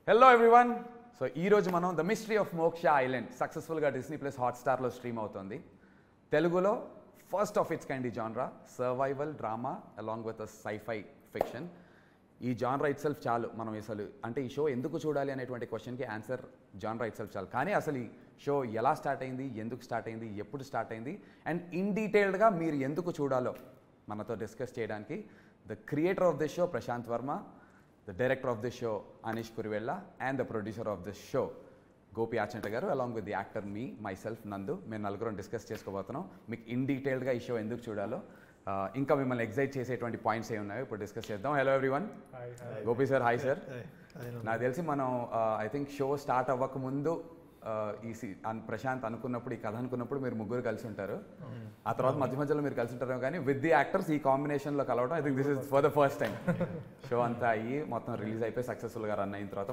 Hello everyone. So ఈరోజు మనం the mystery of Moksha island సక్సెస్ఫుల్గా డిస్నీ ప్లస్ హాట్స్టార్లో స్ట్రీమ్ అవుతుంది. తెలుగులో ఫస్ట్ ఆఫ్ ఇట్స్ కైండ్ ఈ genre, survival drama along with sci-fi fiction. ఈ జాన్రా ఇట్ సెల్ఫ్ చాలు. మనం అసలు అంటే ఈ షో ఎందుకు చూడాలి అనేటువంటి క్వశ్చన్కి ఆన్సర్ జాన్రా ఇట్ సెల్ఫ్ చాలు. కానీ అసలు ఈ షో ఎలా స్టార్ట్ అయింది, ఎందుకు స్టార్ట్ అయింది, ఎప్పుడు స్టార్ట్ అయింది అండ్ ఇన్ డీటెయిల్డ్గా మీరు ఎందుకు చూడాలో మనతో డిస్కస్ చేయడానికి the creator of this show Prasanth Varma, the director of this show Anish Kurivella and the producer of this show Gopi Achanta garu along with the actor myself Nandu. మేము నలుగురం discuss చేసుకోబోతున్నాం. మీకు ఇన్ డీటెయిల్డ్గా ఈ షో ఎందుకు చూడాలో ఇంకా మిమ్మల్ని ఎగ్జైట్ చేసేటువంటి పాయింట్స్ ఏ ఉన్నాయో ఇప్పుడు డిస్కస్ చేద్దాం. Hello everyone. Gopi sir, hi sir. నాకు తెలిసి మనం ఐ థింక్ షో స్టార్ట్ అవ్వక ముందు ప్రశాంత్ అనుకున్నప్పుడు, ఈ కథ అనుకున్నప్పుడు మీరు ముగ్గురు కలిసి ఉంటారు. ఆ తర్వాత మధ్య మధ్యలో మీరు కలిసి ఉంటారు. కానీ విత్ ది యాక్టర్స్ ఈ కాంబినేషన్లో కలవడం I think this is for the first time. Show అంతా అయ్యి మొత్తం రిలీజ్ అయిపోయి సక్సెస్ఫుల్గా రన్ అయిన తర్వాత